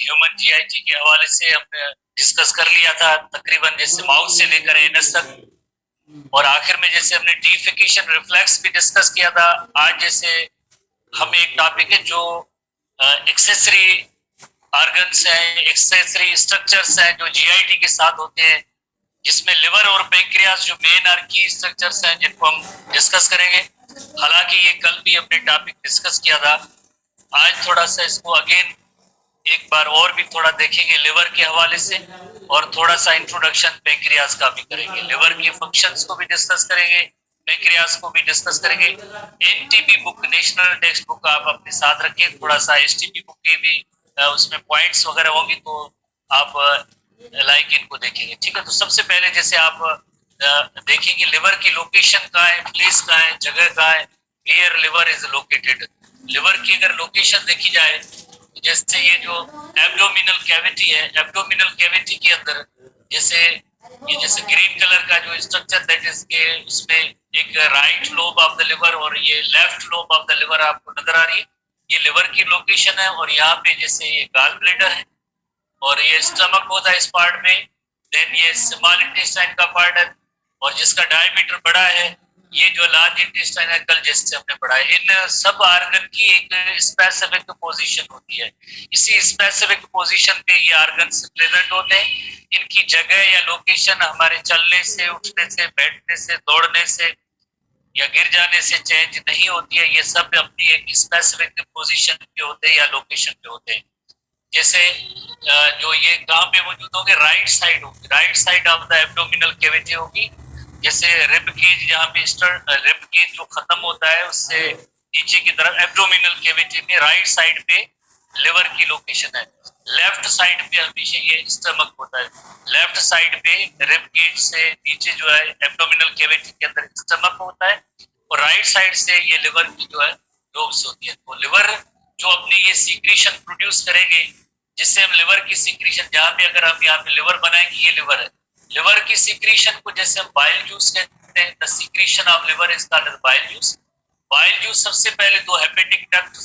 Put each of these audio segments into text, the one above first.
Human GIT के हवाले से हमने डिस्कस कर लिया था, तकरीबन जैसे माउथ से लेकर एनस तक, और आखिर में जैसे हमने डिफिकेशन रिफ्लेक्स भी डिस्कस किया था। आज जैसे हम एक टॉपिक है जो एक्सेसरी ऑर्गन्स हैं, एक्सेसरी स्ट्रक्चर्स हैं जो जीआईटी के साथ होते हैं, जिसमें लिवर और पैंक्रियास जो मेन और की स्ट्रक्चर्स हैं जिनको हम डिस्कस करेंगे। हालांकि ये कल भी हमने टॉपिक डिस्कस किया था, आज थोड़ा सा इसको अगेन एक बार और भी थोड़ा देखेंगे लिवर के हवाले से, और थोड़ा सा इंट्रोडक्शन पैंक्रियास का भी करेंगे। लिवर की फंक्शंस को भी डिस्कस करेंगे, पैंक्रियास को भी डिस्कस करेंगे। NTP book, national text book आप अपने साथ रखें, थोड़ा सा एसटीपी बुक के भी उसमें पॉइंट्स वगैरह होंगी तो आप लाइक इनको देखेंगे। ठीक है, तो सबसे पहले जैसे आप देखेंगे लिवर की लोकेशन कहाँ है, प्लेस कहाँ है, जगह कहाँ है, where liver is located. Liver की अगर लोकेशन देखी जाए, जैसे ये जो एब्डोमिनल कैविटी है, एब्डोमिनल कैविटी के अंदर जैसे ये जैसे ग्रीन कलर का जो स्ट्रक्चर दैट इज के उसमें एक right lobe of the liver और ये left lobe of the liver आपको नजर आ रही है। ये लिवर की लोकेशन है, और यहाँ पे जैसे ये गाल ब्लेडर है, और ये स्टमक होता है इस पार्ट में। देन ये स्मॉल इंटेस्टाइन का पार्ट है, और जिसका डायमीटर बड़ा है ये जो लार्ज इंटेस्टाइन है, कल जैसे हमने पढ़ा है। इन सब ऑर्गन की एक स्पेसिफिक पोजीशन होती है, इसी स्पेसिफिक पोजीशन पे ये ऑर्गन्स प्रेजेंट होते हैं। इनकी जगह या लोकेशन हमारे चलने से, उठने से, बैठने से, दौड़ने से या गिर जाने से चेंज नहीं होती है। ये सब अपनी एक स्पेसिफिक पोजीशन पे होते हैं या लोकेशन पे होते हैं। जैसे जो ये कहाँ पे मौजूद होंगे, राइट साइड होगी, right side of the abdominal cavity होगी। जैसे रिब केज, जहाँ पे रिब केज जो खत्म होता है उससे नीचे की तरफ एब्डोमिनल कैविटी में राइट साइड पे लिवर की लोकेशन है। लेफ्ट साइड पे हमेशा ये स्टमक होता है, लेफ्ट साइड पे रिब केज से नीचे जो है एब्डोमिनल कैविटी के अंदर स्टमक होता है, और राइट साइड से ये लिवर की जो है लोब्स होती है। तो लिवर जो अपनी ये सीक्रेशन प्रोड्यूस करेंगे, जिससे हम लिवर की सीक्रेशन, जहाँ पे अगर हम यहाँ पे लिवर बनाएंगे, ये लिवर है, लिवर की सीक्रेशन को जैसे हम बाइल जूस कहते हैं, the secretion of liver is called bile juice. Bile juice सबसे पहले दो हेपेटिक डक्ट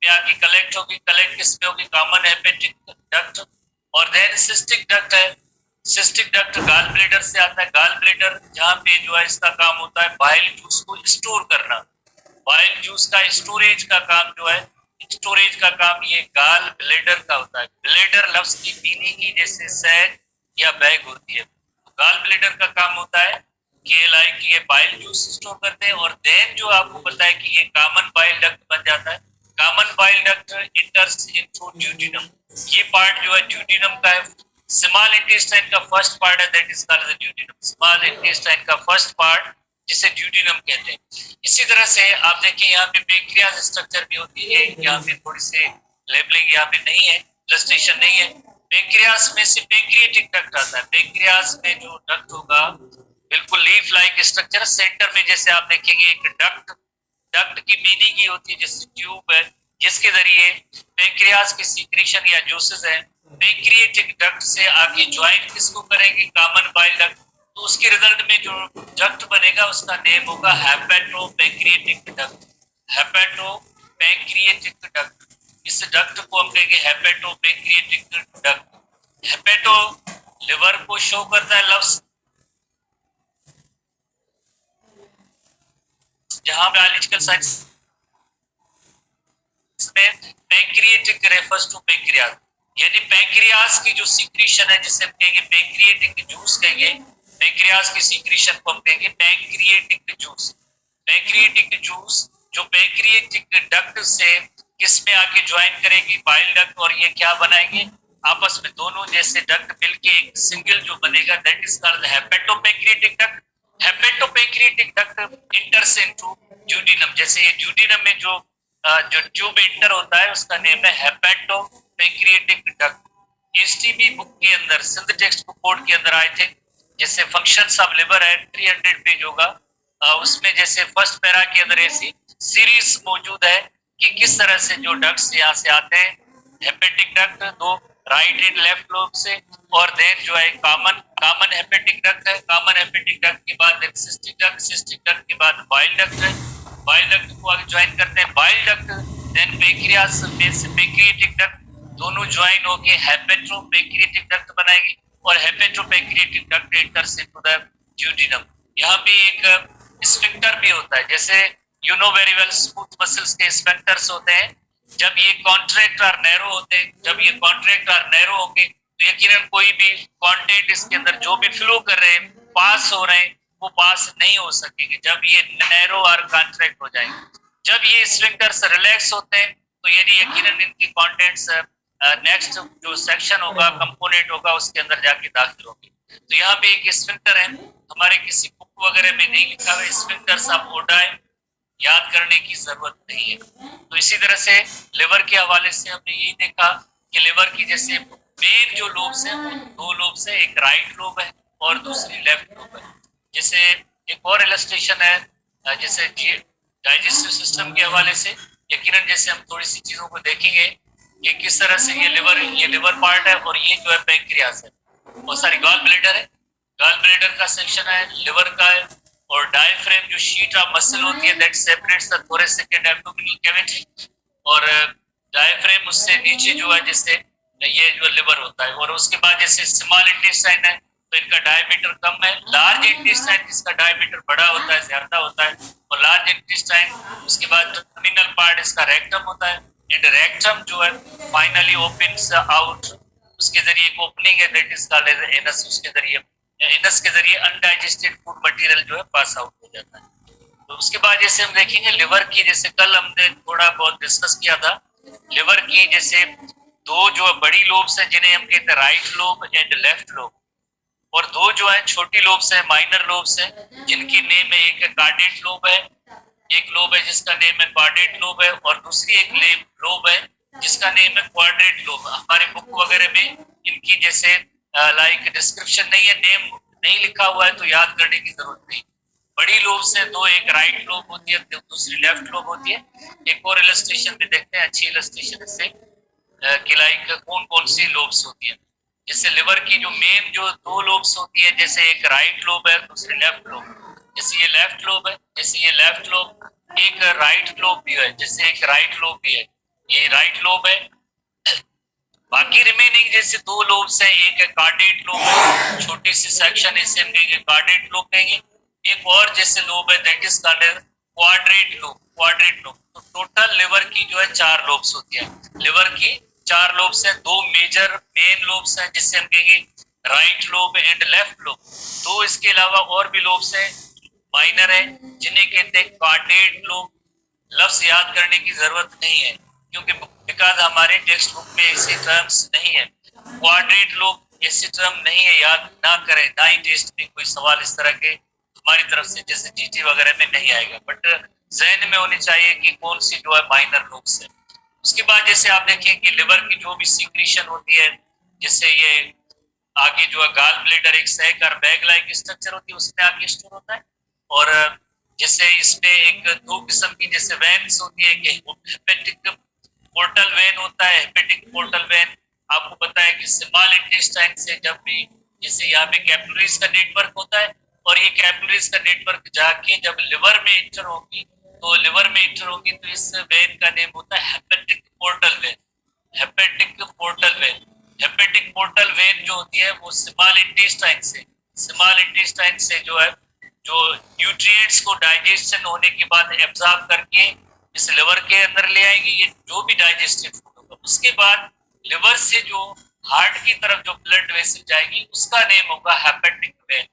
में आके कलेक्ट होगी, कलेक्ट किस में होगी, कॉमन हेपेटिक डक्ट, और देन सिस्टिक डक्ट है। सिस्टिक डक्ट गाल ब्लेडर से आता है, गाल ब्लेडर जहाँ पे जो है इसका काम होता है बाइल जूस को स्टोर करना। बाइल जूस का स्टोरेज का काम जो है, स्टोरेज का काम ये गाल ब्लेडर का होता है। ब्लेडर लफ्ज की पीने की जैसे सैग या बैग होती है, तो गाल ब्लेडर का काम होता है कि लाइक ये बाइल जूस स्टोर करते हैं। और देन जो आपको पता है कि ये कॉमन बाइल डक्ट बन जाता है। Common bile duct enters into duodenum, ये पार्ट जो है ड्यूटीनम का है। स्मॉल इंटेस्टाइन का फर्स्ट पार्ट है, that is called the duodenum. Small intestine का फर्स्ट पार्ट जिसे ड्यूटीनम कहते हैं। इसी तरह से आप देखिए यहाँ पे पैंक्रियास स्ट्रक्चर भी होती है, यहाँ पे थोड़ी सी लेबलिंग यहाँ पे नहीं है, इलस्ट्रेशन नहीं है। पैंक्रियास में से पैंक्रियाटिक डक्ट आता है। पैंक्रियास में जो डक्ट होगा बिल्कुल लीफ लाइक स्ट्रक्चर, सेंटर में जैसे आप देखेंगे एक डक्ट, डक्ट की मीनिंग ये होती है जैसे ट्यूब है, जिसके जरिए पैंक्रियास की सीक्रेशन या जूसेस है पैंक्रियाटिक डक्ट से आगे ज्वाइन किसको करेंगे, कॉमन बाइल डक्ट। तो उसके रिजल्ट में जो डक्ट बनेगा उसका नेम होगा hepato pancreatic duct. Hepatopancreatic duct, इस डक्ट को हम कहेंगे hepato pancreatic duct. Hepato liver को शो करता है लफ्ज, जहां बायोलॉजिकल साइंस में पैंक्रियाटिक रेफर्स टू पैंक्रियास, यानी पैंक्रियास की जो सीक्रेशन है जिसे हम कहेंगे पैंक्रियाटिक जूस कहेंगे। पैंक्रियास की सीक्रेशन को हम कहेंगे पैंक्रियाटिक जूस। पैंक्रियाटिक जूस जो पैंक्रियाटिक डक्ट से किस में आके ज्वाइन करेगी, बाइल डक्ट, और ये क्या बनाएंगे आपस में, दोनों जैसे डक्ट मिलके एक सिंगल जो बनेगा, that is called hepatopancreatic duct. Hepatopancreatic duct enters into duodenum, जैसे ये ड्यूटीनम में जो ट्यूब इंटर होता है उसका नेम है hepato pancreatic duct. STB book के अंदर, सिंध टेक्स्ट बुक बोर्ड के अंदर आए थे, जैसे फंक्शंस ऑफ लिवर है 300 पेज होगा, उसमें जैसे फर्स्ट पैरा के अंदर ऐसी सीरीज मौजूद है कि किस तरह से जो डक्ट्स यहाँ से आते हैं, हेपेटिक डक्ट दो राइट एंड लेफ्ट लोब से, और देन जो है कॉमन हेपेटिक डक्ट है। कॉमन हेपेटिक डक्ट के बाद सिस्टिक डक्ट, सिस्टिक डक्ट के बाद बाइल डक्ट है, बाइल डक्ट को आगे ज्वाइन करते हैं बाइल डक्ट, देन पैंक्रियास में से पैंक्रियाटिक डक्ट, दोनों ज्वाइन होके हेपेटोपैंक्रियाटिक डक्ट बनाएगी और hepatopancreatic duct enters into the duodenum. यहाँ पे एक स्फिंक्टर भी होता है, जैसे you know very well smooth muscles के स्फिंक्टर्स होते हैं। जब ये कॉन्ट्रैक्ट और नैरो होते हैं, जब ये कॉन्ट्रैक्ट और नैरो होंगे तो यकीनन कोई भी कंटेंट इसके अंदर जो भी फ्लो कर रहे हैं, पास हो रहे हैं, वो पास नहीं हो सकेंगे जब ये नैरो और कॉन्ट्रैक्ट हो जाएंगे। जब ये स्फिंक्टर्स रिलैक्स होते हैं तो यानी यकीनन इनकी कंटेंट्स नेक्स्ट जो सेक्शन होगा, कंपोनेंट होगा, उसके अंदर जाके दाखिल होगी। तो यहाँ पे एक स्फिंक्टर है, हमारे किसी बुक वगैरह में नहीं लिखा हुआ स्फिंक्टर्स ऑफ ओडाई, याद करने की जरूरत नहीं है। तो इसी तरह से लिवर के हवाले से हमने यही देखा कि लिवर की जैसे मेन जो लोब्स हैं वो दो लोब्स है, एक राइट लोब है और दूसरी लेफ्ट लोब है। जैसे एक और इलस्ट्रेशन है, जैसे डाइजेस्टिव सिस्टम के हवाले से यकीनन जैसे हम थोड़ी सी चीजों को देखेंगे कि किस तरह से ये लिवर पार्ट है और ये जो है पैंक्रियास है, बहुत सारी गॉल ब्लैडर है, गॉल ब्लैडर का सेक्शन है, लिवर का है, और डायफ्रेम जो शीट ऑफ मसल होती है that separates the thoracic and abdominal cavity, और डायफ्रेम उससे नीचे जो है जैसे ये जो लिवर होता है। और उसके बाद जैसे स्मॉल इंटेस्टाइन है तो इनका डायमीटर कम है, लार्ज इंटेस्टाइन जिसका डायमीटर बड़ा होता है, ज्यादा होता है, और लार्ज इंटेस्टाइन उसके बाद टर्मिनल पार्ट इसका रेक्टम होता है, एंड रेक्टम जो है फाइनली ओपन्स आउट, उसके जरिए एक ओपनिंग है that is called as anus, उसके जरिए एनस के जरिए अनडाइजेस्टेड फूड मटेरियल जो है पास आउट हो जाता है। तो उसके बाद जैसे हम देखेंगे लिवर की, जैसे कल हमने थोड़ा बहुत डिस्कस किया था, लिवर की जैसे दो जो बड़ी लोब्स हैं जिन्हें हम कहते हैं right lobe and left lobe, और दो जो है छोटी लोब्स हैं, माइनर लोब्स हैं, जिनकी नेम है, एक कार्डेट लोब है, एक लोब है जिसका नेम है कार्डेट लोब है, और दूसरी एक लोब है जिसका नेम है क्वाड्रेट लोब। हमारे बुक वगैरह में इनकी जैसे लाइक डिस्क्रिप्शन नहीं है, नेम नहीं लिखा हुआ है, तो याद करने की जरूरत नहीं। बड़ी लोब से दो, एक राइट लोब होती है, दूसरी लेफ्ट लोब होती है। एक और इलस्ट्रेशन भी देखते हैं, अच्छी इलस्ट्रेशन इससे कि लाइक कौन कौन सी लोब्स होती है। जैसे लिवर की जो मेन जो दो लोब्स होती है, जैसे एक राइट लोब है, दूसरी लेफ्ट लोब। जैसे ये लेफ्ट लोब है, जैसे ये लेफ्ट लोब, एक राइट लोब भी है, जैसे एक राइट लोब भी है, ये राइट लोब है। बाकी रिमेनिंग जैसे दो लोब्स हैं, एक है कार्डेट लोब है, छोटी सी सेक्शन इसे हम कहेंगे कार्डेट लोब कहेंगे। एक और जैसे लोब है that is called quadrate lobe, quadrate lobe. तो टोटल लिवर की जो है चार लोब्स होती है, लिवर की चार लोब्स हैं, दो मेजर मेन लोब्स हैं जिससे हम कहेंगे right lobe and left lobe. दो इसके अलावा और भी लोब्स हैं माइनर है जिन्हें कहते हैं कार्डेट लोब। लफ्ज याद करने की जरूरत नहीं है क्योंकि बिकॉज हमारे टेक्स्ट बुक में ऐसे टर्म्स नहीं है, क्वाड्रेट लोब ऐसे टर्म नहीं है, याद ना करें, ना ही टेस्ट में कोई सवाल इस तरह के हमारी तरफ से जैसे जीटी वगैरह में नहीं आएगा, बट जहन में होनी चाहिए कि कौन सी जो है माइनर लोब्स है। उसके बाद जैसे आप देखें कि लिवर की जो भी सीक्रेशन होती है, जैसे ये आगे जो है गाल ब्लेडर एक सैक और बैग लाइक स्ट्रक्चर होती है, उसमें आगे स्टोर होता है। और जैसे इसमें एक दो किस्म की जैसे वेन्स होती है, कि हेपेटिक पोर्टल वेन होता है, हेपेटिक पोर्टल वेन आपको पता है कि स्मॉल इंटेस्टाइन से जब भी जैसे यहाँ पे कैपिलरीज का नेटवर्क होता है, और ये कैपिलरीज का नेटवर्क जाके जब लिवर में इंटर होगी, तो लिवर में इंटर होगी तो इस वेन का नेम होता है hepatic portal vein, hepatic portal vein. Hepatic portal vein जो होती है वो स्मॉल इंटेस्टाइन से जो है जो न्यूट्रिएंट्स को डाइजेशन होने के बाद एब्जॉर्ब करके इस लिवर के अंदर ले आएंगे, ये जो भी डाइजेस्टिव फूड होगा। उसके बाद लिवर से जो हार्ट की तरफ जो ब्लड वेसल जाएगी उसका नेम होगा हेपेटिक वेन।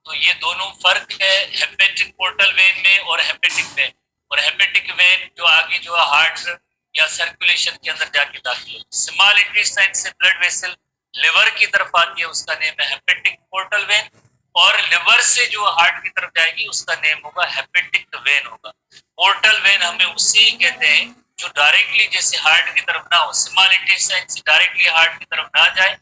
तो ये दोनों फर्क है हेपेटिक पोर्टल वेन में और हेपेटिक वेन। और हेपेटिक वेन जो आगे जो है हार्ट या सर्कुलेशन के अंदर जाके दाखिल होगी। स्मॉल इंटेस्टाइन से ब्लड वेसल लिवर की तरफ आती है, उसका नेम है हेपेटिक पोर्टल वेन, और लिवर से जो हार्ट की तरफ जाएगी उसका नेम होगा हेपेटिक वेन होगा। पोर्टल वेन हमें उसे ही कहते हैं जो डायरेक्टली जैसे हार्ट की तरफ ना हो, स्मॉल इंटेस्टाइन से डायरेक्टली हार्ट की तरफ ना जाए,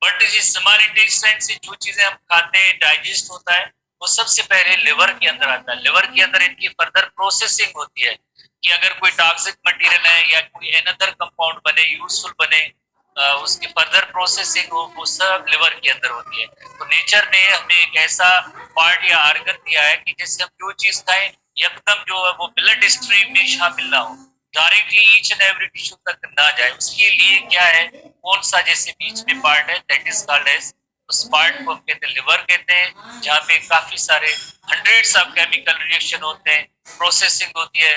बट इस स्मॉल इंटेस्टाइन से जो चीजें हम खाते हैं डाइजेस्ट होता है वो सबसे पहले लिवर के अंदर आता है। लिवर के अंदर इनकी फर्दर प्रोसेसिंग होती है कि अगर कोई टॉक्सिक मटेरियल है या कोई अनदर कंपाउंड बने, यूजफुल बने, उसकी फर्दर प्रोसेसिंग हो, वो सब लिवर के अंदर होती है। तो नेचर ने हमें एक ऐसा पार्ट या आर्गन दिया है कि जिससे हम जो चीज खाएं एकदम जो है वो ब्लड स्ट्रीम में शामिल ना हो, directly each and every tissue तक ना जाए, उसके लिए क्या है, कौन सा जैसे बीच में पार्ट है दैट इज कॉल्ड एज, उस पार्ट को हम कहते हैं लिवर कहते हैं, जहाँ पे काफी सारे हंड्रेड्स ऑफ केमिकल रिएक्शन होते हैं, प्रोसेसिंग होती है,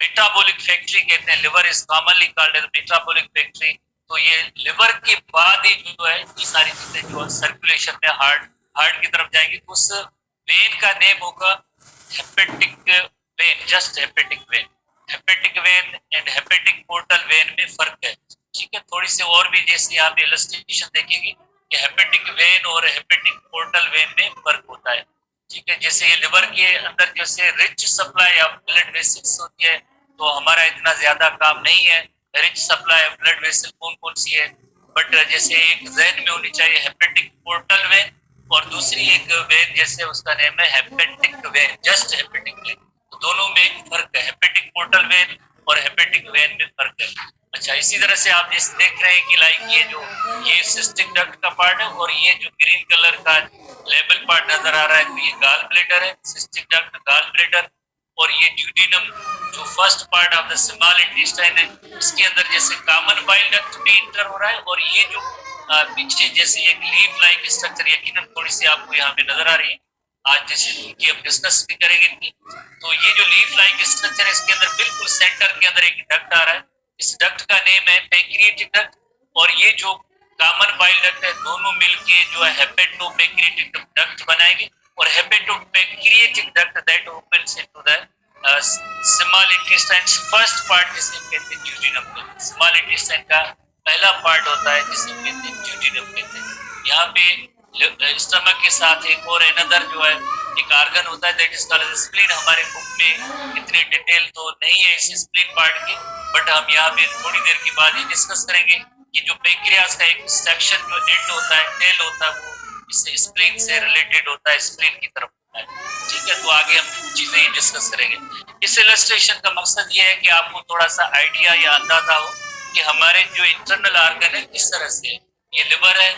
मेटाबॉलिक फैक्ट्री कहते हैं, liver is commonly called as metabolic factory. तो ये लिवर के बाद ही जो है ये सारी चीजें जो सर्कुलेशन में हार्ट हार्ट की तरफ जाएंगी, तो उस वेन का नेम होगा hepatic when, just hepatic when. Hepatic when and hepatic portal vein में फर्क है, ठीक है। थोड़ी सी और भी जैसे यहाँ पे इलस्ट्रेशन देखेंगे कि हेपेटिक वेन और हेपेटिक पोर्टल वेन में फर्क होता है, ठीक है। जैसे ये लिवर के अंदर जैसे rich supply of blood vessels होती है, तो हमारा इतना ज्यादा काम नहीं है rich supply of blood vessel कौन कौन सी है, बट जैसे एक जहन में होनी चाहिए हेपेटिक पोर्टल वेन, और दूसरी एक वेन जैसे उसका नेम है hepatic when, just hepatic when. तो दोनों में एक फर्क है, हेपेटिक पोर्टल वेन और हेपेटिक वेन में फर्क है। अच्छा, इसी तरह से आप जैसे देख रहे हैं कि लाइक ये सिस्टिक डक्ट का पार्ट है, और ये जो ग्रीन कलर का लेबल पार्ट नजर आ रहा है, तो ये गाल ब्लेडर है, सिस्टिक डक्ट गाल ब्लेडर। और ये ड्यूटीनम जो first part of the small intestine है, इसके अंदर जैसे कॉमन बाइल डक्ट भी इंटर हो रहा है, और ये जो पीछे जैसे एक लीफ लाइक स्ट्रक्चर यकीनन थोड़ी सी आपको यहाँ पे नजर आ रही है, आज जैसे कि हम डिस्कस भी करेंगे इनकी। तो ये जो लीफ लाइक स्ट्रक्चर है, इसके अंदर बिल्कुल सेंटर के अंदर एक डक्ट आ रहा है, इस डक्ट का नेम है पैंक्रियाटिक डक्ट, और ये जो कॉमन बाइल डक्ट है दोनों मिलके जो है हेपेटो पैंक्रियाटिक डक्ट बनाएंगे, और hepato pancreatic duct that opens into the small intestine first part, जिसे कहते हैं ड्यूटीनम। स्मॉल इंटेस्टाइन का पहला पार्ट होता है जिसे कहते हैं ड्यूटीनम कहते हैं। यहाँ पे स्टमक के साथ एक और अनदर जो है एक ऑर्गन होता है दैट इज कॉल्ड स्प्लीन। हमारे बुक में इतनी डिटेल तो नहीं है इस स्प्लीन पार्ट की, बट हम यहाँ पे थोड़ी देर के बाद ही डिस्कस करेंगे कि जो पैंक्रियास का एक सेक्शन जो एंड होता है, टेल होता है, वो इस स्प्लीन से रिलेटेड होता है, स्प्लीन की तरफ होता है, ठीक है। तो आगे हम चीजें ही डिस्कस करेंगे। इस इलस्ट्रेशन का मकसद ये है कि आपको थोड़ा सा आइडिया या अंदाजा हो कि हमारे जो इंटरनल ऑर्गन है किस तरह से, ये लिवर है,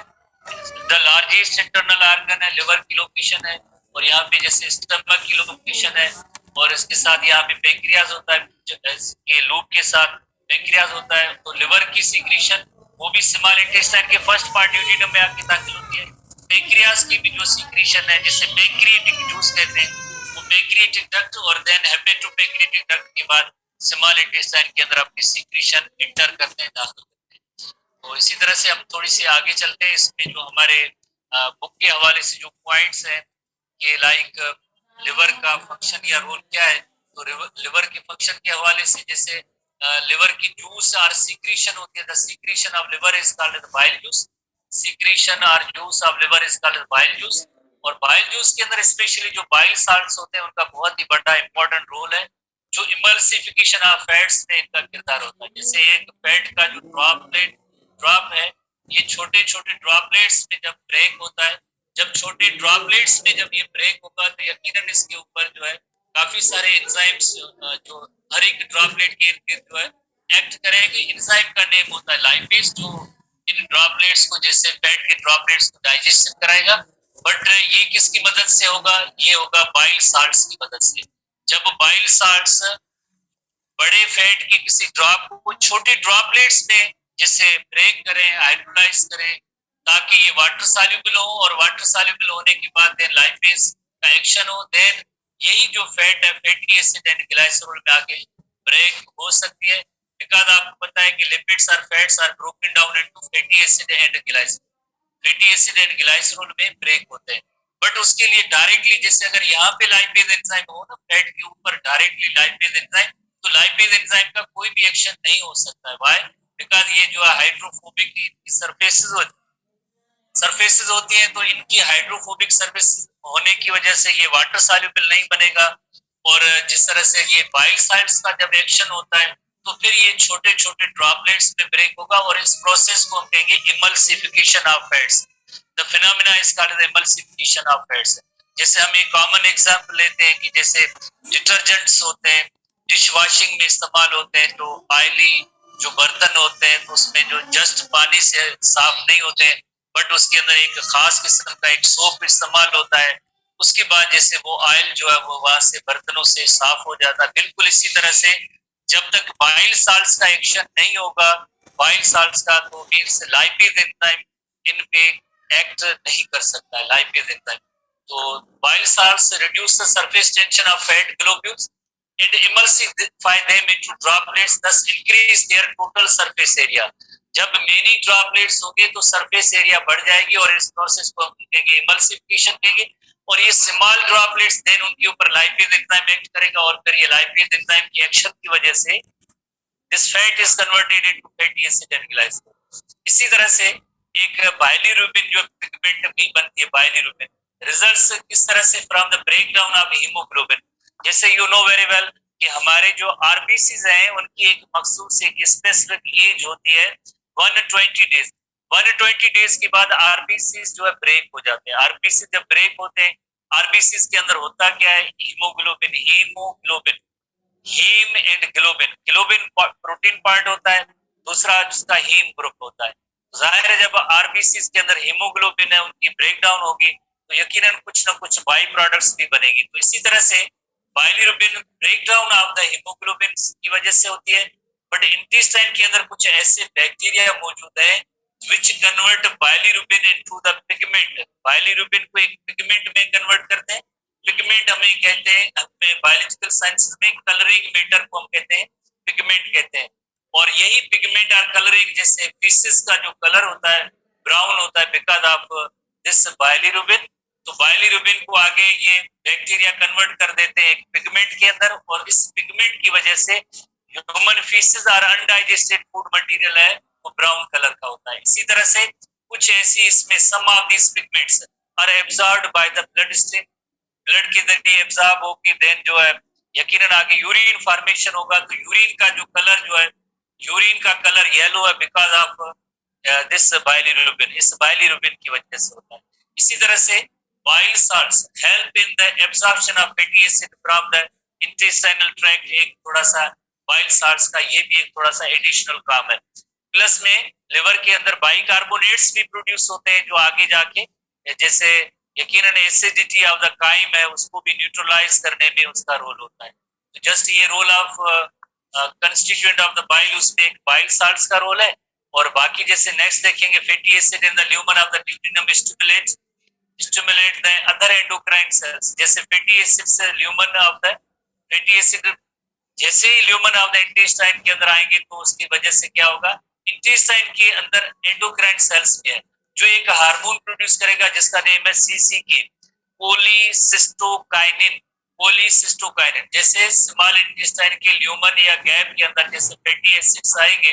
द लार्जेस्ट इंटरनल ऑर्गन है, लिवर की लोकेशन है, और यहाँ पे जैसे स्टमक की लोकेशन है, और इसके साथ यहाँ पे पैंक्रियाज होता है, के लूप के साथ पैंक्रियाज होता है। तो लिवर की सीक्रेशन वो भी स्मॉल इंटेस्टाइन के फर्स्ट पार्ट ड्यूटीनम में आके दाखिल होती है। पैंक्रियाज की भी जो सीक्रेशन है जिसे पैंक्रियाटिक जूस कहते हैं, वो पैंक्रियाटिक डक्ट और देन हेपेटो पैंक्रियाटिक डक्ट के बाद स्मॉल इंटेस्टाइन के अंदर अपनी सीक्रेशन इंटर करते हैं, दाखिल करते हैं। तो इसी तरह से हम थोड़ी सी आगे चलते हैं, इसमें जो हमारे बुक के हवाले से जो पॉइंट्स हैं कि लाइक लिवर का फंक्शन या रोल क्या है, तो लिवर के फंक्शन के हवाले से जैसे लिवर की जूस और सीक्रेशन होती है, the secretion of liver is called as bile juice, secretion और juice of liver is called as bile juice. और बाइल जूस के अंदर स्पेशली जो बाइल साल्ट्स होते हैं उनका बहुत ही बड़ा इंपॉर्टेंट रोल है, जो इमल्सिफिकेशन ऑफ फैट्स में इनका किरदार होता है। जैसे एक फैट का जो ड्रॉप है, ये छोटे छोटे ड्रॉपलेट्स में जब ब्रेक होता है, जब छोटे ड्रॉपलेट्स में जब ये ब्रेक होगा, तो यकीनन इसके ऊपर जो है काफी सारे एंजाइम्स जो हर एक ड्रॉपलेट के इर्द गिर्द जो है एक्ट करेंगे। एंजाइम का नेम होता है लाइपेज, जो इन ड्रॉपलेट्स को जैसे फैट के ड्रॉपलेट्स को डाइजेस्ट कराएगा। बट ये किसकी मदद से होगा, ये होगा बाइल साल्ट्स की मदद से। जब बाइल साल्ट्स बड़े फैट की किसी ड्रॉप को छोटे ड्रॉपलेट्स में जिससे ब्रेक करें, हाइड्रोलाइज करें, ताकि ये वाटर सॉल्युबल हो, और वाटर सॉल्युबल होने के बाद देन लाइपेज का एक्शन हो, देन यही जो फैट है फैटी एसिड एंड ग्लाइसरॉल में आगे ब्रेक हो सकती है। बिकॉज आपको पता है कि लिपिड्स और fats are broken down into fatty acid and glycerol, fatty acid and glycerol में ब्रेक होते हैं। बट उसके लिए डायरेक्टली जैसे अगर यहाँ पे लाइपेज एंजाइम हो ना, फैट के ऊपर डायरेक्टली लाइपेज एंजाइम, तो लाइपेज एंजाइम का कोई भी एक्शन नहीं हो सकता है। व्हाई? बिकॉज ये जो हाइड्रोफोबिक सरफेसेस होती हैं, तो इनकी हाइड्रोफोबिक सरफेस होने की वजह से ये वाटर सॉल्युबल नहीं बनेगा। और जिस तरह से ये बाइल साल्ट्स का जब एक्शन होता है, तो फिर ये छोटे छोटे ड्रॉपलेट्स में ब्रेक होगा, और इस प्रोसेस को हम कहेंगे emulsification of fats. The phenomena is called emulsification of fats. जैसे हम एक कॉमन एग्जांपल लेते हैं कि जैसे डिटर्जेंट्स होते हैं, डिश वॉशिंग में इस्तेमाल होते हैं, तो ऑयली जो बर्तन होते हैं तो उसमें जो जस्ट पानी से साफ नहीं होते हैं, बट उसके अंदर एक खास किस्म का एक सोप इस्तेमाल होता है। उसके बाद जैसे वो ऑयल जो है वो वहां से बर्तनों से साफ हो जाता है। बिल्कुल इसी तरह से जब तक बाइल साल्ट्स का एक्शन नहीं होगा, बाइल साल्ट्स का, तो मींस लाइपेज एंजाइम इन पे एक्ट नहीं कर सकता, लाइपेज एंजाइम। तो bile salts reduce the surface tension of fat globules and emulsify them into droplets, thus increase their total surface area। जब मेनी ड्रॉपलेट्स होंगे तो सरफेस एरिया बढ़ जाएगी और इस प्रोसेस को हम कहेंगे इमल्सिफिकेशन कहेंगे। और ये स्मॉल ड्रॉपलेट्स देन उनके ऊपर लाइपेज एंजाइम एक्ट करेगा और फिर ये लाइपेज एंजाइम की एक्शन की वजह से this fat is converted into fatty acid and glycol. इसी तरह से एक बाइलिरुबिन जो पिगमेंट भी बनती है, बाइलिरुबिन रिजल्ट्स किस तरह से from the breakdown of haemoglobin. जैसे यू नो वेरी वेल कि हमारे जो आरबीसीज हैं उनकी एक मखसूस एक स्पेसिफिक एज होती है 120 डेज। 120 डेज के बाद आरबीसीज जो है ब्रेक हो जाते हैं। आरबीसी जब ब्रेक होते हैं, आरबीसीज के अंदर होता क्या है, haemoglobin, haemoglobin, haem and globin. Globin protein part होता है, दूसरा जिसका हीम ग्रुप होता है। जाहिर है जब आरबीसीज के अंदर हीमोग्लोबिन है उनकी ब्रेकडाउन होगी तो यकीनन कुछ ना कुछ बाई प्रोडक्ट्स भी बनेगी। तो इसी तरह से बाइलिरुबिन ब्रेकडाउन ऑफ द हीमोग्लोबिन की वजह से होती है। बट इंटेस्टाइन के अंदर कुछ ऐसे बैक्टीरिया मौजूद है which convert bilirubin into the pigment. Bilirubin को एक पिगमेंट में कन्वर्ट करते हैं। पिगमेंट हमें कहते हैं, हमें बायोलॉजिकल साइंस में कलरिंग मैटर को हम कहते हैं पिगमेंट कहते हैं। और यही पिगमेंट और कलरिंग, जैसे फिशेस का जो कलर होता है ब्राउन होता है बिकॉज ऑफ दिस बाइलिरुबिन। तो बाइलिरुबिन को आगे ये बैक्टीरिया कन्वर्ट कर देते हैं एक पिगमेंट के अंदर और इस पिगमेंट की वजह से ह्यूमन फीसेस और अनडाइजेस्टेड फूड मटेरियल है वो ब्राउन कलर का होता है। इसी तरह से कुछ ऐसी इसमें some of this pigments are absorbed by the blood stream. Blood के जरिए एब्जॉर्ब होकर देन जो है यकीनन आगे यूरिन फॉर्मेशन होगा। तो यूरिन का जो कलर जो है, यूरिन का कलर येलो है बिकॉज ऑफ दिस बाइलिरुबिन, इस बाइलिरुबिन की वजह से होता है। इसी तरह से bile salts help in the absorption of fatty acid from the intestinal tract। एक थोड़ा सा bile salts का ये भी एक थोड़ा सा एडिशनल काम है। प्लस में लिवर के अंदर बाइकार्बोनेट्स भी प्रोड्यूस होते हैं जो आगे जाके जैसे यकीनन एसिडिटी ऑफ द काइम है उसको भी न्यूट्रलाइज करने में उसका रोल होता है। तो जस्ट ये role of constituent of the bile, उसमें एक बाइल साल्ट्स का रोल है। और बाकी जैसे नेक्स्ट देखेंगे fatty acid in the lumen of the duodenum stimulate the other endocrine cells। जैसे फैटी एसिड से lumen of the fatty acid जैसे ही ल्यूमन ऑफ द इंटेस्टाइन के अंदर आएंगे तो उसकी वजह से क्या होगा, इंटेस्टाइन के अंदर एंडोक्राइन सेल्स भी है जो एक हार्मोन प्रोड्यूस करेगा जिसका नेम है सीसीके, कोलिसिस्टोकाइनिन। कोलिसिस्टोकाइनिन जैसे स्मॉल इंटेस्टाइन के ल्यूमन या गैप के अंदर जैसे फैटी एसिड्स आएंगे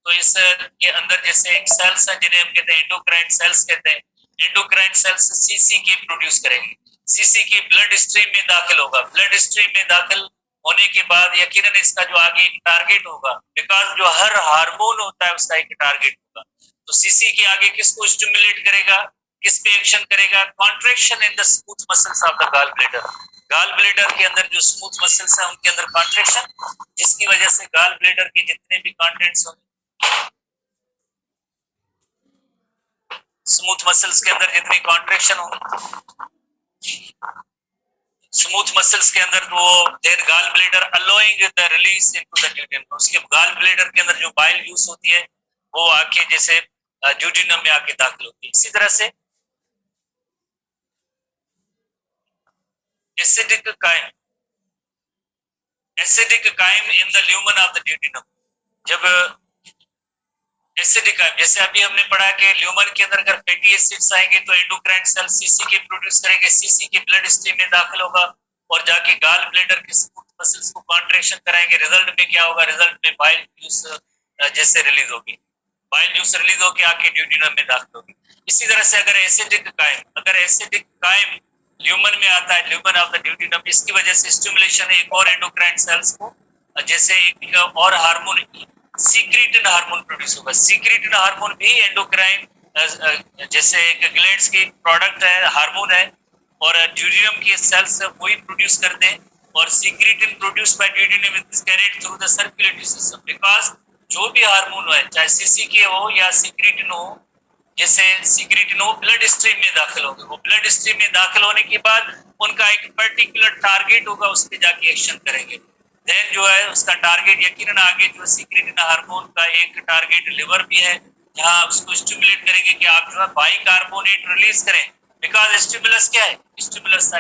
तो इस के अंदर जैसे एक सेल्स है जिन्हें हम कहते हैं एंडोक्राइन सेल्स कहते हैं। एंडोक्राइन सेल्स सीसीके प्रोड्यूस करेंगे। सीसीके ब्लड स्ट्रीम में दाखिल होगा। ब्लड स्ट्रीम में दाखिल होने के बाद यकीनन इसका जो आगे एक टारगेट होगा बिकॉज जो हर हार्मोन होता है उसका एक टारगेट होगा। तो सीसीके आगे किसको स्टिमुलेट करेगा, किस पे एक्शन करेगा, contraction in the smooth muscles of the gall bladder. Gall bladder के अंदर जो स्मूथ मसल्स हैं उनके अंदर कॉन्ट्रैक्शन, जिसकी वजह से गॉल ब्लैडर के जितने भी कंटेंट्स होंगे स्मूथ मसल्स के अंदर जितनी कॉन्ट्रैक्शन होगी स्मूथ मसल्स के अंदर वो then gall bladder allowing the release into the duodenum. उसके गॉल ब्लैडर के अंदर जो बाइल यूज होती है वो आके जैसे ड्यूटेनम में आके दाखिल होती है। इसी तरह से acidic chyme, acidic chyme in the lumen of the duodenum. जब एसिडिक काइम जैसे अभी हमने पढ़ा कि ल्यूमन के अंदर अगर फैटी एसिड्स आएंगे तो एंडोक्राइन सेल सीसीके प्रोड्यूस करेंगे, सीसीके ब्लड स्ट्रीम में दाखिल होगा और जाके गॉल ब्लैडर के स्मूथ मसल्स को कॉन्ट्रैक्शन कराएंगे। रिजल्ट में क्या होगा, रिजल्ट में बाइल जूस जैसे रिलीज होगी, बाइल जूस रिलीज होकर आके ड्यूटेनम में दाखिल होगी। इसी तरह से अगर एसिडिक काइम, अगर एसिडिक काइम ल्यूमन में आता है, ल्यूमन ऑफ द ड्यूटेनम, इसकी वजह से स्टिमुलेशन एक और एंडोक्राइन सेल्स को जैसे एक और हार्मोन सीक्रेटिन हार्मोन प्रोड्यूस होगा। सीक्रेटिन हार्मोन भी एंडोक्राइन जैसे एक ग्लैंड्स की प्रोडक्ट है, हार्मोन है और ड्यूटेनम के सेल्स वही प्रोड्यूस करते हैं। और secretin produce by duodenum is carried through the circulatory system because जो भी हार्मोन है चाहे सीसीके हो या सीक्रेटिन हो, जैसे सीक्रेटिन हो ब्लड स्ट्रीम में दाखिल होंगे। वो ब्लड स्ट्रीम में दाखिल होने के बाद उनका एक पर्टिकुलर टारगेट होगा, उस पर जाके एक्शन करेंगे। देन जो है उसका टारगेट यकीनन आगे जो सीक्रेटिन हार्मोन का एक टारगेट लिवर भी है, जहां उसको स्टिमुलेट करेंगे कि आप जो है बाइकार्बोनेट रिलीज करें। बिकॉज स्टिमुलस क्या है, स्टिमुलस था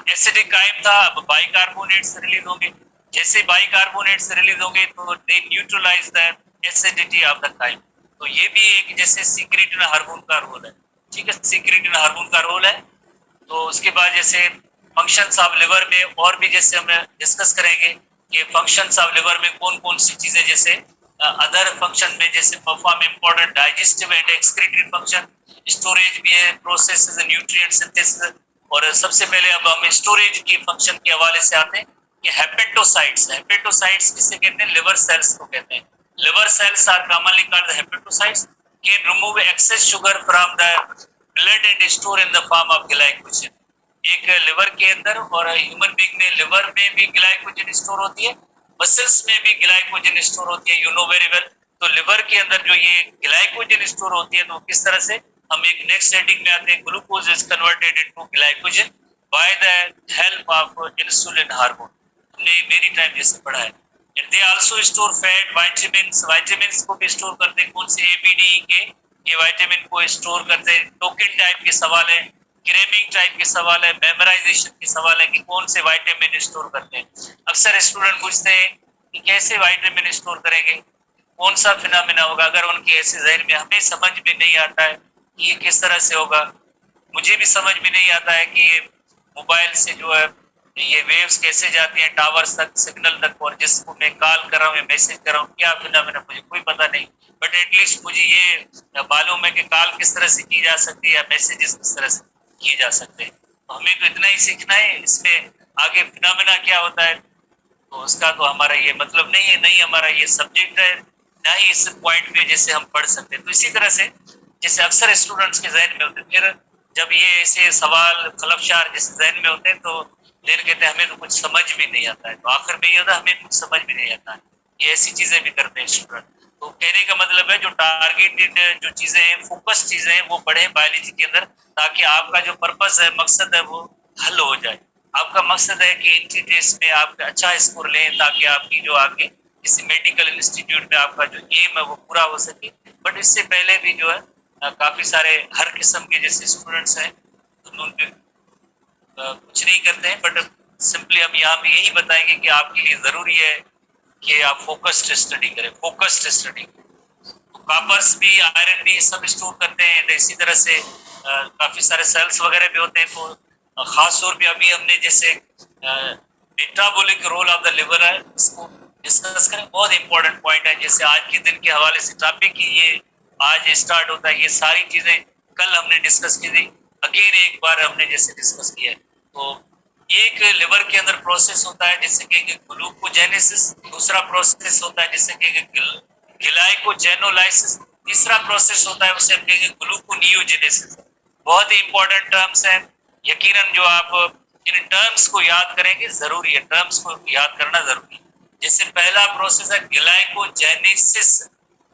एसिडिक काइम था, अब बाइकार्बोनेट से रिलीज होंगे। जैसे बाइकार्बोनेट से रिलीज होंगे तो they neutralize the acidity of the chyme. तो ये भी एक जैसे सीक्रेटिन हार्मोन का रोल है, ठीक है, सीक्रेटिन हार्मोन का रोल है। तो उसके बाद जैसे फंक्शंस ऑफ लिवर में और भी जैसे हम डिस्कस करेंगे कि फंक्शंस ऑफ लिवर में कौन कौन सी चीजें, जैसे अदर फंक्शन में जैसे perform important digestive and excretory function, storage भी है, प्रोसेस न्यूट्रिएंट सिंथेसिस। और सबसे पहले अब हम स्टोरेज की फंक्शन के हवाले से आते हैं कि हेपेटोसाइट्स, हेपेटोसाइट्स किसे कहते हैं, लिवर सेल्स को कहते हैं। Liver cells are commonly called hepatocytes, can remove excess sugar from the blood and store in the form of glycogen. एक लिवर के अंदर और ह्यूमन बीइंग में लिवर में भी ग्लाइकोजन स्टोर होती है, मसल्स में भी ग्लाइकोजन स्टोर होती है, यू नो वेरी वेल। तो लिवर के अंदर जो ये ग्लाइकोजन स्टोर होती है तो किस तरह से, हम एक नेक्स्ट हेडिंग में आते हैं, glucose is converted into glycogen by the help of insulin hormone. हमने मेरी टाइम जैसे पढ़ा है। And they also store fat, vitamins, vitamins को भी स्टोर करते हैं, कौन से, एबीडी के, ये विटामिन को स्टोर करते हैं। टोकन टाइप के सवाल है, क्रेमिंग टाइप के सवाल है, मेमोराइजेशन के सवाल है कि कौन से विटामिन स्टोर करते हैं। अक्सर स्टूडेंट पूछते हैं कि कैसे विटामिन स्टोर करेंगे, कौन सा फिनोमेना होगा, अगर उनके ऐसे जहन में, हमें समझ में नहीं आता है कि ये किस तरह से होगा। मुझे भी समझ में नहीं आता है कि ये मोबाइल से जो है ये वेव्स कैसे जाती हैं टावर्स तक, सिग्नल तक, और जिसको मैं कॉल कर रहा हूँ या मैसेज कर रहा हूँ, क्या फिनोमेना मुझे कोई पता नहीं। बट एटलीस्ट मुझे ये मालूम है कि कॉल किस तरह से की जा सकती है या मैसेजेस किस तरह से किए जा सकते हैं। तो हमें तो इतना ही सीखना है, इसमें आगे फिनोमेना क्या होता है तो उसका तो हमारा ये मतलब नहीं है, नहीं हमारा ये सब्जेक्ट है, ना ही इस पॉइंट पे जैसे हम पढ़ सकते हैं। तो इसी तरह से जैसे अक्सर स्टूडेंट्स के जहन में होते हैं, फिर जब ये ऐसे सवाल खलफशार जैसे जहन में होते हैं तो देर कहते हैं हमें तो कुछ समझ भी नहीं आता है। तो आखिर में ये होता है हमें कुछ समझ भी नहीं आता है, ये ऐसी चीजें भी करते हैं स्टूडेंट। तो कहने का मतलब है जो टारगेटेड जो चीजें हैं, फोकस चीजें हैं, वो पढ़े बायोलॉजी के अंदर, ताकि आपका जो पर्पस है, मकसद है, वो हल हो जाए। आपका मकसद है कि इंट्री टेस्ट में आप अच्छा स्कोर लें, ताकि आपकी जो आगे किसी मेडिकल इंस्टीट्यूट में आपका जो एम है वो पूरा हो सके। बट इससे पहले भी जो है काफी सारे हर किस्म के जैसे स्टूडेंट्स हैं तो उनके कुछ नहीं करते हैं। बट सिंपली हम यहाँ पे यही बताएंगे कि आपके लिए जरूरी है कि आप फोकस्ड स्टडी करें, फोकस्ड स्टडी। तो कापर्स भी, आयरन भी सब स्टोर करते हैं। तो इसी तरह से काफी सारे सेल्स वगैरह भी होते हैं। तो खास तौर पे अभी हमने जैसे metabolic role of the liver है, इसको डिस्कस करें। बहुत इंपॉर्टेंट पॉइंट है, जैसे आज के दिन के हवाले से टॉपिक ही ये आज स्टार्ट होता है। ये सारी चीजें कल हमने डिस्कस की थी, अगेन एक बार हमने जैसे डिस्कस किया है। तो एक लिवर के अंदर प्रोसेस होता है जिससे कि ग्लूकोजेनेसिस, दूसरा प्रोसेस होता है जिससे कि ग्लाइकोजेनोलाइसिस, तीसरा प्रोसेस होता है उसे हम कहेंगे ग्लूकोनियोजेनेसिस। बहुत ही इंपॉर्टेंट टर्म्स हैं, यकीनन जो आप इन टर्म्स को याद करेंगे जरूरी है, टर्म्स को याद करना जरूरी है। जैसे पहला प्रोसेस है ग्लाइकोजेनेसिस,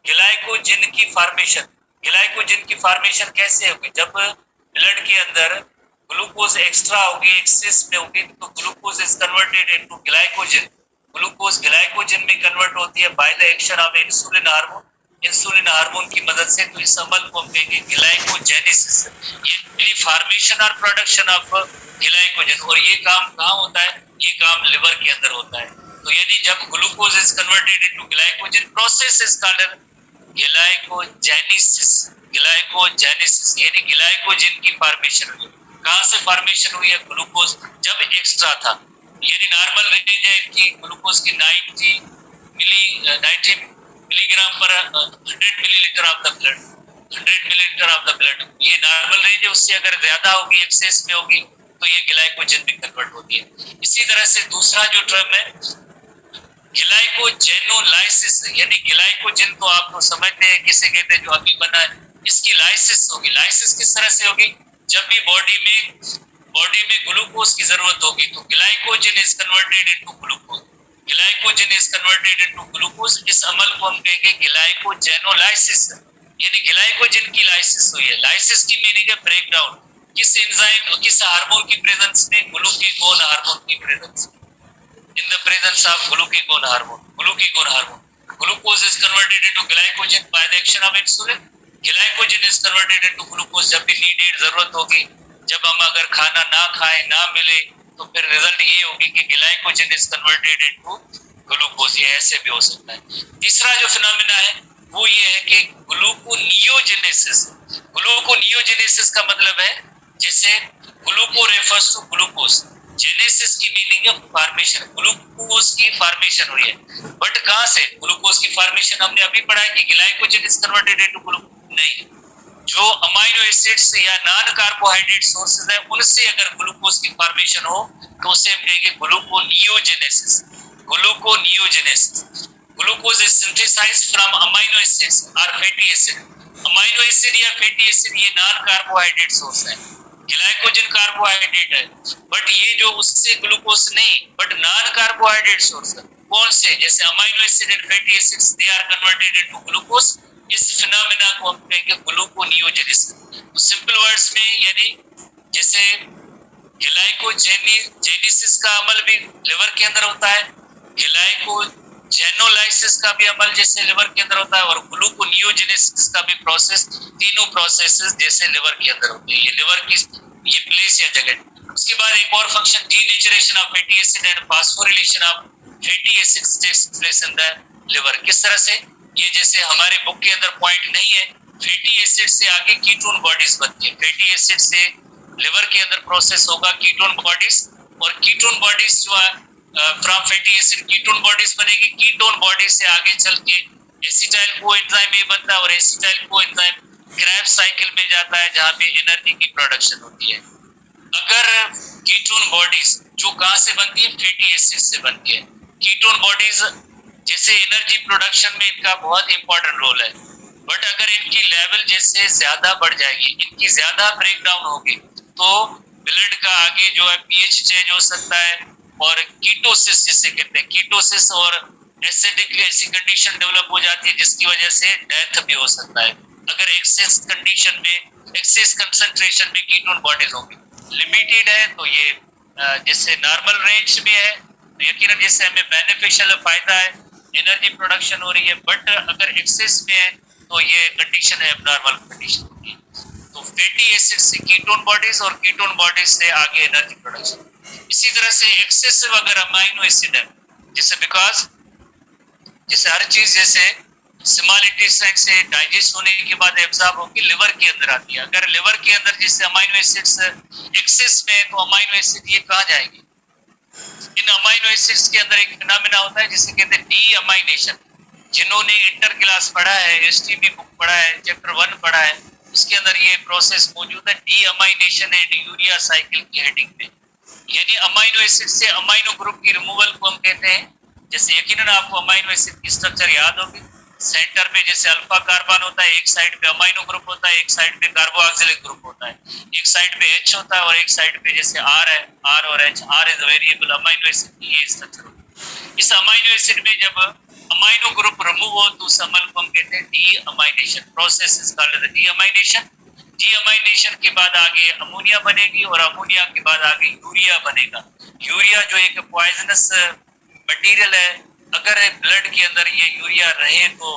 ग्लाइकोजन की फॉर्मेशन। ग्लाइकोजन की फॉर्मेशन कैसे होगी, जब ब्लड के अंदर ग्लूकोज एक्स्ट्रा होगी, एक्सेस में होगी, तो glucose is converted into glycogen. Glucose glycogen में कन्वर्ट होती है by the action of insulin hormone, insulin hormone की मदद से। तो इस अमल को हम कहेंगे ग्लाइकोजेनेसिस, यानी फॉर्मेशन और प्रोडक्शन ऑफ ग्लाइकोजन। और ये काम कहाँ होता है, ये काम लिवर के अंदर होता है। तो यानी जब glucose is converted into glycogen, process is called glycogenesis, glycogenesis यानी ग्लाइकोजन की फॉर्मेशन हुई। कहाँ से फॉर्मेशन हुई है, ग्लूकोज जब एक्स्ट्रा था। यानी नॉर्मल रेंज है कि ग्लूकोज की 90 मिलीग्राम पर 100 millilitre of the blood, 100 millilitre of the blood, ये नॉर्मल रेंज है। उससे अगर ज्यादा होगी, एक्सेस में होगी, तो ये ग्लाइकोजन में कन्वर्ट होती है। इसी तरह से दूसरा जो टर्म है ग्लाइकोजेनोलाइसिस, यानी ग्लाइकोजन तो आपको समझते हैं किसे कहते हैं, जो अभी बना है, इसकी लाइसिस होगी। लाइसिस किस तरह से होगी, जब भी बॉडी में ग्लूकोज की जरूरत होगी तो glycogen is converted into glucose, glycogen is converted into glucose. इस अमल को हम कहेंगे ग्लाइकोजेनोलाइसिस, यानी ग्लाइकोजन की लाइसिस हुई है। लाइसिस की मीनिंग है ब्रेक डाउन, किस एंजाइम, किस हार्मोन की प्रेजेंस में, ग्लूकेगोन हार्मोन की प्रेजेंस में। in the presence of glucagon hormone. Glucagon hormone. Glucose is converted into glycogen by the action of insulin. Glycogen is converted into glucose जब भी needed जरूरत होगी, जब हम अगर खाना ना खाएं ना मिले तो फिर रिजल्ट ये होगी कि glycogen is converted into glucose. ये ऐसे भी हो सकता है। तीसरा जो फिनोमेना है वो ये है कि ग्लूकोनियोजेनेसिस। ग्लूकोनियोजेनेसिस का मतलब है जैसे ग्लूको रेफर्स टू ग्लूकोज, जेनेसिस की मीनिंग है फॉर्मेशन, ग्लूकोज की फॉर्मेशन हुई है। बट कहां से ग्लूकोज की फॉर्मेशन? हमने अभी पढ़ा है कि glycogen is converted into glucose. नहीं, जो अमाइनो एसिड्स या नॉन कार्बोहाइड्रेट सोर्सेज है उनसे अगर ग्लूकोज की फॉर्मेशन हो तो उसे हम कहेंगे gluconeogenesis. Gluconeogenesis. Glucose is synthesized from amino acids और फैटी एसिड। अमाइनो एसिड या फैटी एसिड ये नॉन कार्बोहाइड्रेट सोर्स है। ग्लाइकोजन कार्बोहाइड्रेट है, बट ये जो उससे ग्लूकोज नहीं बट नॉन कार्बोहाइड्रेट सोर्स है। कौन से? जैसे amino acid and fatty acids they are converted into glucose. इस फिनोमेना को हम कहेंगे ग्लूकोनियोजेनेसिस। तो सिंपल वर्ड्स में यानी जैसे ग्लाइकोजेनेसिस का अमल भी लिवर के अंदर होता है, ग्लाइकोजेनोलाइसिस का भी अमल जैसे लिवर के अंदर होता है, और ग्लूकोनियोजेनेसिस का भी प्रोसेस, तीनों प्रोसेसेस जैसे लिवर के अंदर होते हैं। ये लिवर की ये प्लेस या जगह। उसके बाद एक और function denaturation of fatty acid and phosphorylation of fatty acids takes place in the liver. किस तरह से? ये जैसे हमारे बुक के अंदर पॉइंट नहीं है, फैटी एसिड से आगे कीटोन बॉडीज बनती है। फैटी एसिड से लिवर के अंदर प्रोसेस होगा कीटोन बॉडीज, और कीटोन बॉडीज जो है from fatty acid ketone bodies बनेगी। कीटोन बॉडीज से आगे चल के एसिटाइल कोएंजाइम ये बनता है, और एसिटाइल कोएंजाइम क्रेब्स साइकिल में जाता है जहां पे एनर्जी की प्रोडक्शन होती है। अगर कीटोन बॉडीज जो कहां से बनती है? फैटी एसिड से बनती है। कीटोन बॉडीज जैसे एनर्जी प्रोडक्शन में इनका बहुत इंपॉर्टेंट रोल है, बट अगर इनकी लेवल जैसे ज्यादा बढ़ जाएगी, इनकी ज्यादा ब्रेक डाउन होगी तो ब्लड का आगे जो है पीएच चेंज हो सकता है, और कीटोसिस जिसे कहते हैं, कीटोसिस और एसिडिक ऐसी कंडीशन डेवलप हो जाती है जिसकी वजह से डेथ भी हो सकता है। अगर एक्सेस कंडीशन में, एक्सेस कंसंट्रेशन में कीटोन बॉडीज होंगी। लिमिटेड है तो ये जैसे नॉर्मल रेंज में है तो यकीनन जैसे हमें बेनिफिशियल फायदा है, एनर्जी प्रोडक्शन हो रही है, बट अगर एक्सेस में है तो ये कंडीशन है एब्नॉर्मल कंडीशन होती है। तो फैटी एसिड से कीटोन बॉडीज और कीटोन बॉडीज से आगे एनर्जी प्रोडक्शन। इसी तरह से एक्सेसिव अगर अमाइनो एसिड है, जैसे बिकॉज जैसे हर चीज जैसे स्मॉल इंटेस्टाइन से डाइजेस्ट होने के बाद एब्जॉर्ब होकर लिवर के अंदर आती है। अगर लिवर के अंदर जैसे अमाइनो एसिड्स एक्सेस में है तो अमाइनो एसिड ये कहाँ जाएगी? इन अमाइनो एसिड्स के अंदर एक फिनोमेना होता है जिसे कहते हैं डी अमाइनेशन। जिन्होंने इंटर क्लास पढ़ा है, एसटीबी बुक पढ़ा है, चैप्टर 1 पढ़ा है, उसके अंदर ये प्रोसेस मौजूद है, D amination and urea cycle की हेडिंग पे। यानी अमाइनो एसिड से अमाइनो ग्रुप की रिमूवल को हम कहते हैं। जैसे यकीनन आपको अमाइनो एसिड की स्ट्रक्चर याद होगी, सेंटर पे जैसे अल्फा कार्बन होता है, एक साइड पे अमाइनो ग्रुप होता है, एक साइड पे कार्बोक्सिलिक ग्रुप होता है, एक साइड पे H होता है और एक साइड पे जैसे R है, R और H, R is variable amino acid की ये स्ट्रक्चर होती है। इस अमाइनो एसिड में जब अमाइनो ग्रुप रिमूव हो तो उस अमल को हम कहते हैं D amination. Process is called D amination. D amination के बाद आगे अमोनिया बनेगी और अमोनिया के बाद आगे यूरिया बनेगा। यूरिया जो एक पॉइजनस मटेरियल है, अगर ब्लड के अंदर ये यूरिया रहे तो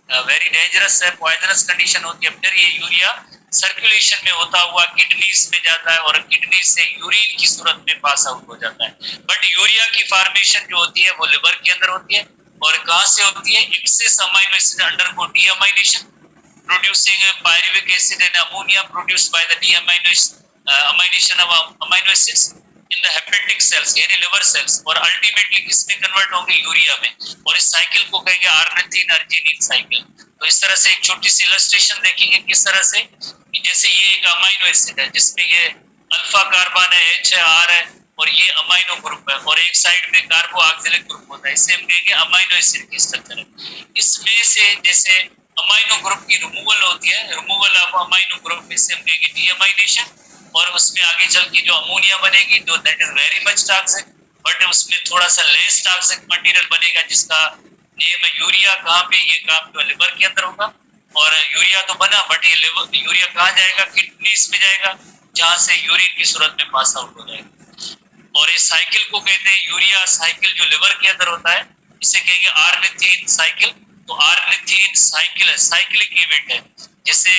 वेरी डेंजरस है, पॉइजनस कंडीशन होती है। फिर ये यूरिया सर्कुलेशन में होता हुआ किडनीज में जाता है और किडनी से यूरिन की सूरत में पास आउट हो जाता है। बट यूरिया की फॉर्मेशन जो होती है वो लिवर के अंदर होती है, और कहां से होती है? Excess amino acid undergo deamination producing pyruvic acid and ammonia produced by the deamination of amino acids in the hepatic cells यानी liver cells, और अल्टीमेटली किसमें कन्वर्ट होंगे? यूरिया में। और इस साइकिल को कहेंगे आर्निथिन अर्जिनिन साइकिल। तो इस तरह से एक छोटी सी इलस्ट्रेशन देखेंगे किस तरह से, जैसे ये एक अमाइनो एसिड है जिसमें ये अल्फा कार्बन है, H है, R है, और ये अमाइनो ग्रुप है, और एक साइड पे कार्बोक्सिलिक ग्रुप होता है, इसे हम कहेंगे अमाइनो एसिड की स्ट्रक्चर है। इसमें से जैसे अमाइनो ग्रुप की रिमूवल होती है, रिमूवल ऑफ अमाइनो ग्रुप, इसे हम कहेंगे डीअमाइनेशन, और उसमें आगे चल के जो अमोनिया बनेगी जो that is very much toxic, but उसमें थोड़ा सा लेस टॉक्सिक मटेरियल बनेगा जिसका नेम है यूरिया। कहाँ पे? ये काम जो लिवर के अंदर होगा, और यूरिया तो बना बट ये लिवर यूरिया कहाँ जाएगा? किडनीज में जाएगा, जहाँ से यूरिन की सूरत में पास आउट हो जाएगा। और इस साइकिल को कहते हैं यूरिया साइकिल, जो लिवर के अंदर होता है इसे कहेंगे आर्निथिन साइकिल। तो आर्निथिन साइकिल है, साइक्लिक इवेंट है, जैसे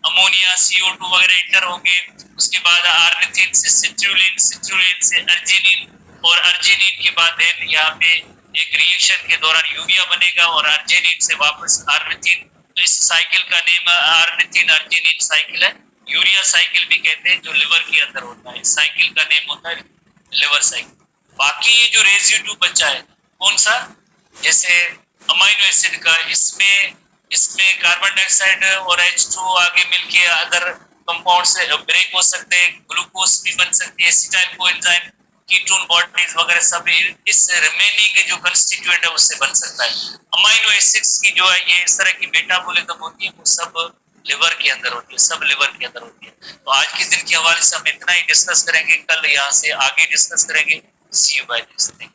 अमोनिया CO2 वगैरह इंटर होंगे, उसके बाद आर्निथिन से सिट्रुलिन, सिट्रुलिन से अर्जिनिन, और अर्जिनिन के बाद देन यहाँ पे एक रिएक्शन के दौरान यूरिया बनेगा और अर्जिनिन से वापस आर्निथिन। तो इस साइकिल का नेम आर्निथिन अर्जिनिन साइकिल है। यूरिया साइकिल भी कहते हैं, जो लिवर के अंदर होता है, इस साइकिल का नेम होता है लिवर साइकिल। बाकी ये जो रेजिड्यू बचा है कौन सा, जैसे अमाइनो एसिड का, इसमें कार्बन डाइऑक्साइड और H2 आगे मिलके अदर कंपाउंड से ब्रेक हो सकते हैं, ग्लूकोज भी बन सकती है, एसिटाइल कोएंजाइम, कीटोन बॉडीज वगैरह सब इस रिमेनिंग जो कंस्टिट्यूएंट है उससे बन सकता है। अमाइनो एसिड्स की जो है ये इस तरह की मेटाबॉलिज्म होती है, वो सब लिवर के अंदर होती है, सब लिवर के अंदर होती है। तो आज के दिन के हवाले से हम इतना ही डिस्कस करेंगे, कल यहाँ से आगे डिस्कस करेंगे। सी यू बाय नेक्स्ट।